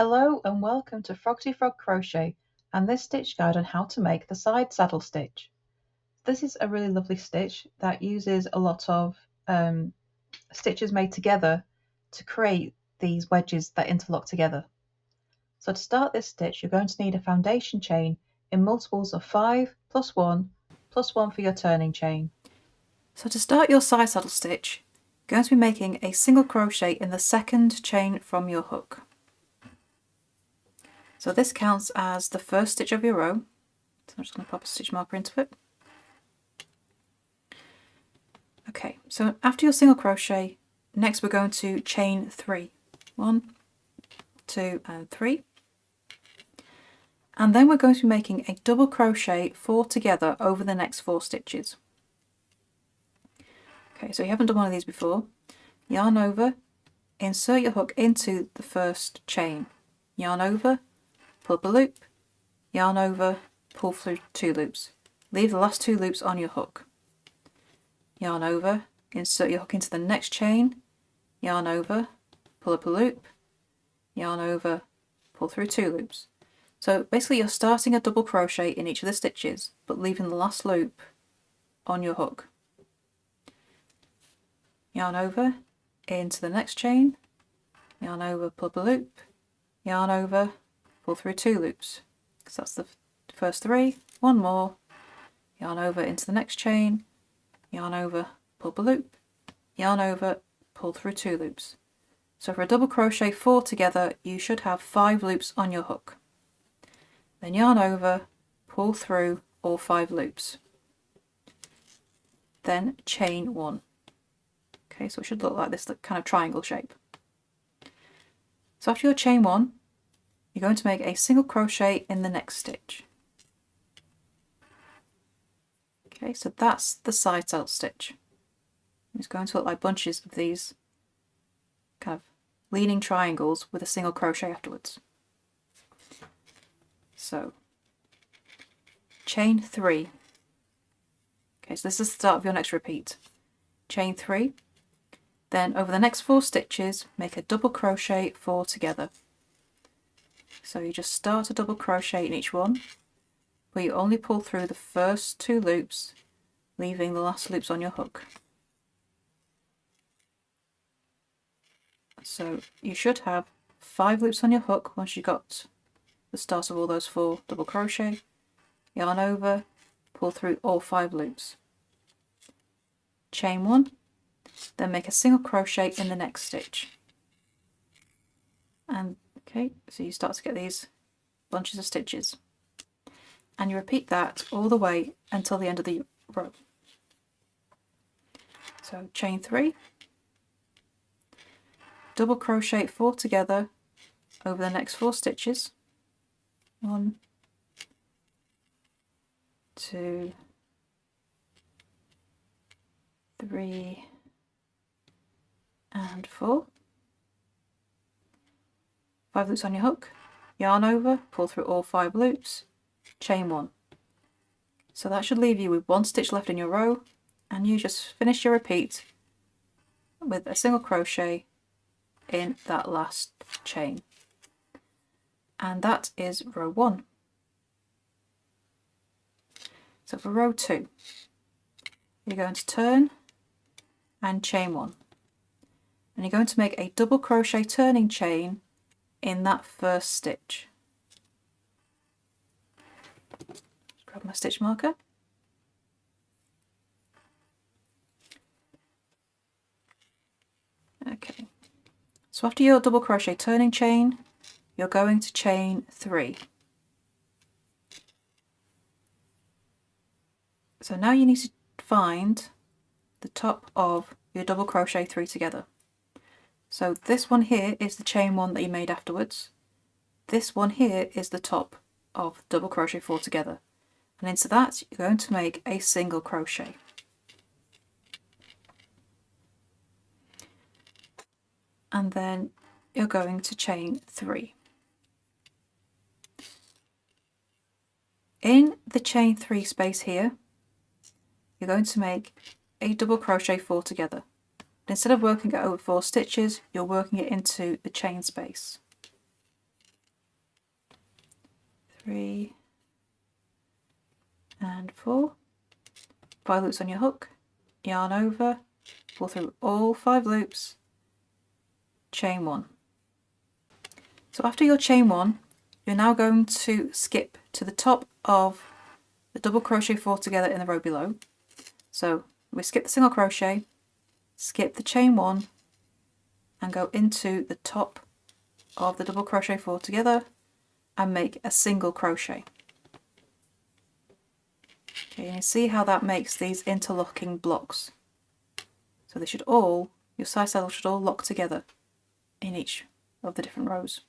Hello and welcome to Froggity Frog Crochet and this stitch guide on how to make the side saddle stitch. This is a really lovely stitch that uses a lot of stitches made together to create these wedges that interlock together. So to start this stitch you're going to need a foundation chain in multiples of 5 plus 1 plus 1 for your turning chain. So to start your side saddle stitch, you're going to be making a single crochet in the second chain from your hook. So this counts as the first stitch of your row. So I'm just going to pop a stitch marker into it. Okay, so after your single crochet, next we're going to chain 3. 1, 2 and 3. And then we're going to be making a double crochet 4 together over the next 4 stitches. Okay, so you haven't done one of these before. Yarn over, insert your hook into the first chain. Yarn over, pull up a loop, yarn over, pull through 2 loops. Leave the last 2 loops on your hook. Yarn over, insert your hook into the next chain, yarn over, pull up a loop, yarn over, pull through 2 loops. So basically you're starting a double crochet in each of the stitches but leaving the last loop on your hook. Yarn over, into the next chain, yarn over, pull up a loop, yarn over, pull through 2 loops. So that's the first 3, 1 more, yarn over into the next chain, yarn over, pull up a loop, yarn over, pull through 2 loops. So for a double crochet 4 together you should have 5 loops on your hook. Then yarn over, pull through all 5 loops. Then chain 1. Okay, so it should look like this kind of triangle shape. So after your chain 1, you're going to make a single crochet in the next stitch. Okay, so that's the side saddle stitch. It's going to look like bunches of these kind of leaning triangles with a single crochet afterwards. So chain 3. Okay, so this is the start of your next repeat. Chain 3. Then over the next 4 stitches make a double crochet 4 together. So you just start a double crochet in each one, but you only pull through the first 2 loops, leaving the last loops on your hook. So you should have 5 loops on your hook once you've got the start of all those 4 double crochet. Yarn over, pull through all 5 loops. Chain 1. Then make a single crochet in the next stitch. And okay, so you start to get these bunches of stitches. And you repeat that all the way until the end of the row. So chain 3, double crochet 4 together over the next 4 stitches. 1, 2, 3 and 4. 5 loops on your hook, yarn over, pull through all 5 loops, chain 1. So that should leave you with 1 stitch left in your row, and you just finish your repeat with a single crochet in that last chain. And that is row 1. So for row 2, you're going to turn and chain 1. And you're going to make a double crochet turning chain in that first stitch. Just grab my stitch marker. Okay, so after your double crochet turning chain, you're going to chain 3. So now you need to find the top of your double crochet 3 together. So this one here is the chain 1 that you made afterwards. This one here is the top of double crochet 4 together. And into that you're going to make a single crochet. And then you're going to chain 3. In the chain 3 space here, you're going to make a double crochet 4 together. Instead of working it over 4 stitches, you're working it into the chain space. 3 and 4, 5 loops on your hook, yarn over, pull through all 5 loops, chain 1. So after your chain 1, you're now going to skip to the top of the double crochet 4 together in the row below. So we skip the single crochet, skip the chain 1 and go into the top of the double crochet 4 together and make a single crochet. Okay, and you see how that makes these interlocking blocks. So they should all, your side saddle should all lock together in each of the different rows.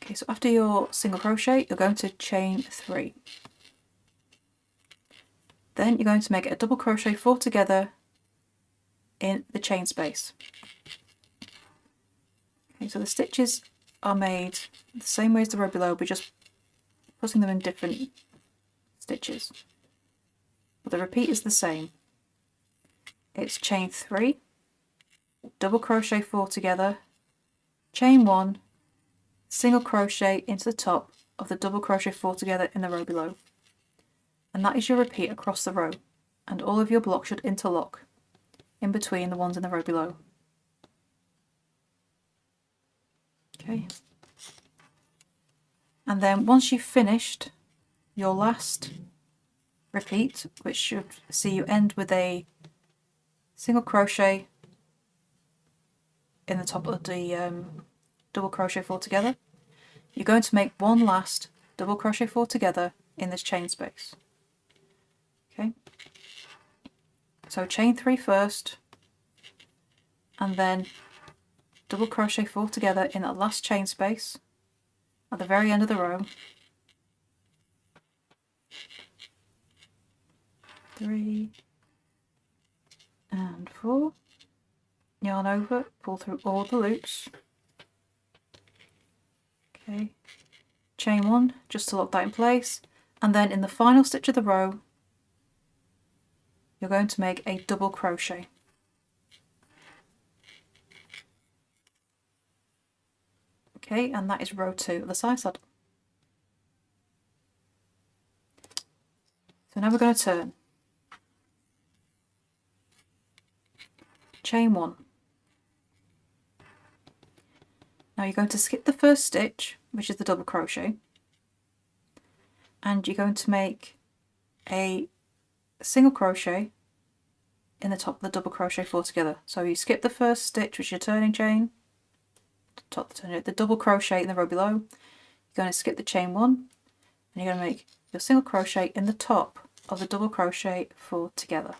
Okay, so after your single crochet, you're going to chain 3. Then you're going to make a double crochet 4 together in the chain space. Okay, so the stitches are made the same way as the row below, but just putting them in different stitches. But the repeat is the same. It's chain 3, double crochet 4 together, chain 1, single crochet into the top of the double crochet 4 together in the row below. And that is your repeat across the row, and all of your blocks should interlock in between the ones in the row below. Okay. And then once you've finished your last repeat, which should see you end with a single crochet in the top of the double crochet 4 together, you're going to make one last double crochet 4 together in this chain space. Okay, so chain 3 first, and then double crochet 4 together in that last chain space at the very end of the row. 3 and 4, yarn over, pull through all the loops. Okay, chain 1 just to lock that in place, and then in the final stitch of the row you're going to make a double crochet. Okay, and that is row 2 of the side saddle. So now we're going to turn. Chain 1. Now you're going to skip the first stitch, which is the double crochet, and you're going to make a single crochet in the top of the double crochet 4 together. So you skip the first stitch, which is your turning chain, the double crochet in the row below, you're going to skip the chain 1, and you're going to make your single crochet in the top of the double crochet 4 together.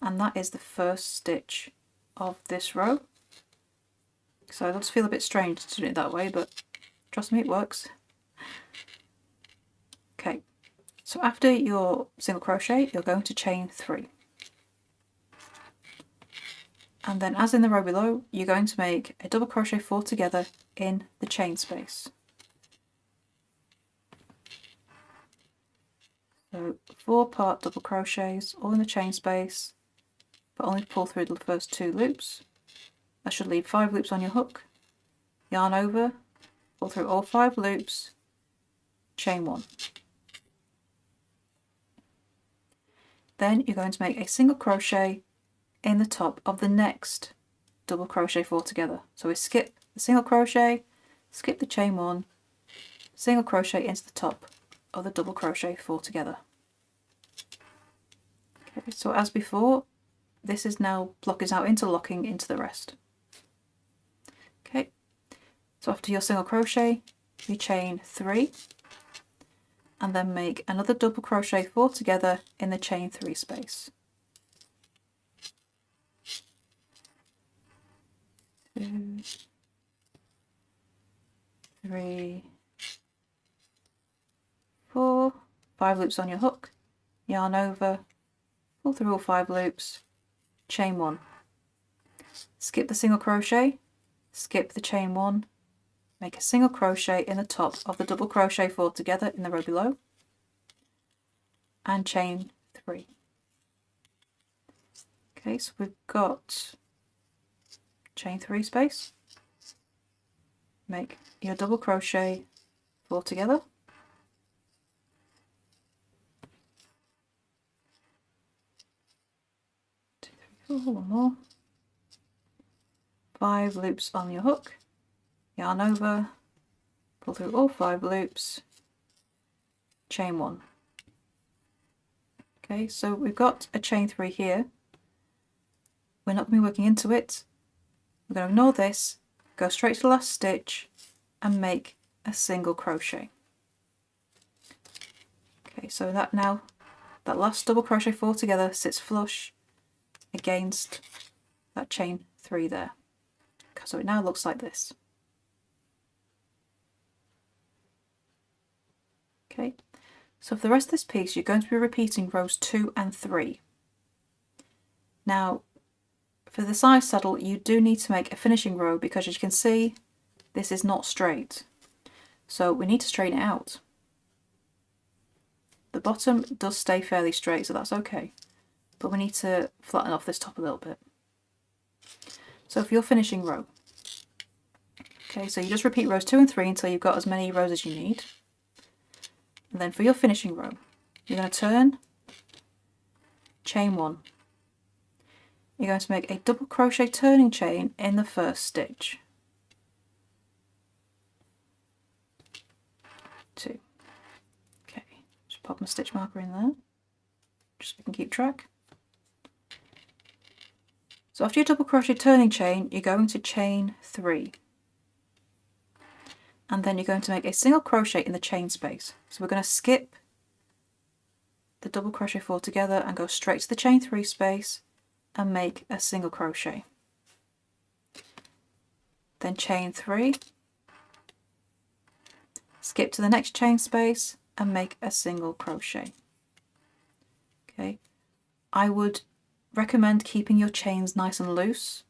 And that is the first stitch of this row. So it does feel a bit strange to do it that way, but trust me, it works. Okay, so after your single crochet, you're going to chain 3. And then as in the row below, you're going to make a double crochet 4 together in the chain space. So 4 part double crochets all in the chain space, but only pull through the first 2 loops. That should leave 5 loops on your hook. Yarn over, pull through all 5 loops, chain 1. Then you're going to make a single crochet in the top of the next double crochet 4 together. So we skip the single crochet, skip the chain 1, single crochet into the top of the double crochet 4 together. Okay, so as before, this is now block is now interlocking into the rest. Okay, so after your single crochet, you chain 3 and then make another double crochet 4 together in the chain 3 space. 2, 3, 4, 5 loops on your hook, yarn over, pull through all 5 loops, chain 1, skip the single crochet, skip the chain 1, make a single crochet in the top of the double crochet 4 together in the row below, and chain 3. Okay, so we've got chain 3 space, make your double crochet 4 together. 2, 3, 4, one more. 5 loops on your hook, yarn over, pull through all 5 loops, chain 1. Okay, so we've got a chain 3 here. We're not going to be working into it. We're going to ignore this, go straight to the last stitch and make a single crochet. Okay, so that last double crochet 4 together sits flush against that chain 3 there. So it now looks like this. Okay, so for the rest of this piece you're going to be repeating rows 2 and 3. Now for the side saddle you do need to make a finishing row because as you can see this is not straight. So we need to straighten it out. The bottom does stay fairly straight, so that's okay. But we need to flatten off this top a little bit. So for your finishing row, okay, so you just repeat rows 2 and 3 until you've got as many rows as you need. And then for your finishing row, you're going to turn, chain 1. You're going to make a double crochet turning chain in the first stitch. 2. Okay, just pop my stitch marker in there, just so we can keep track. So after your double crochet turning chain, you're going to chain 3. And then you're going to make a single crochet in the chain space. So we're going to skip the double crochet 4 together and go straight to the chain 3 space and make a single crochet. Then chain 3. Skip to the next chain space and make a single crochet. Okay, I would recommend keeping your chains nice and loose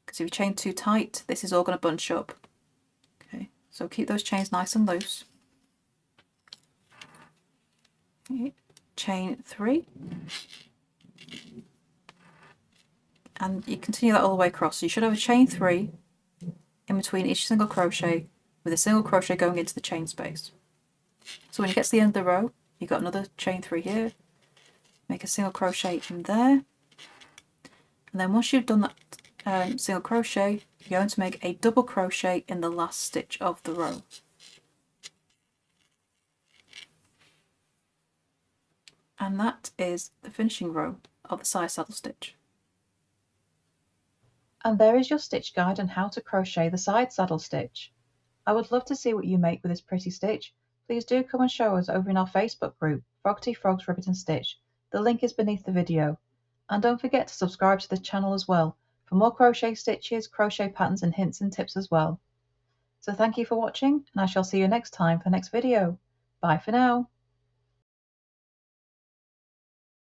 because if you chain too tight this is all going to bunch up. Okay, so keep those chains nice and loose. Okay, chain 3 and you continue that all the way across. So you should have a chain 3 in between each single crochet with a single crochet going into the chain space. So when you get to the end of the row, you've got another chain 3 here, make a single crochet in there, and then once you've done that single crochet, you're going to make a double crochet in the last stitch of the row. And that is the finishing row of the side saddle stitch. And there is your stitch guide on how to crochet the side saddle stitch. I would love to see what you make with this pretty stitch. Please do come and show us over in our Facebook group, Froggity Frogs Ribbit and Stitch. The link is beneath the video. And don't forget to subscribe to the channel as well for more crochet stitches, crochet patterns and hints and tips as well. So thank you for watching and I shall see you next time for the next video. Bye for now.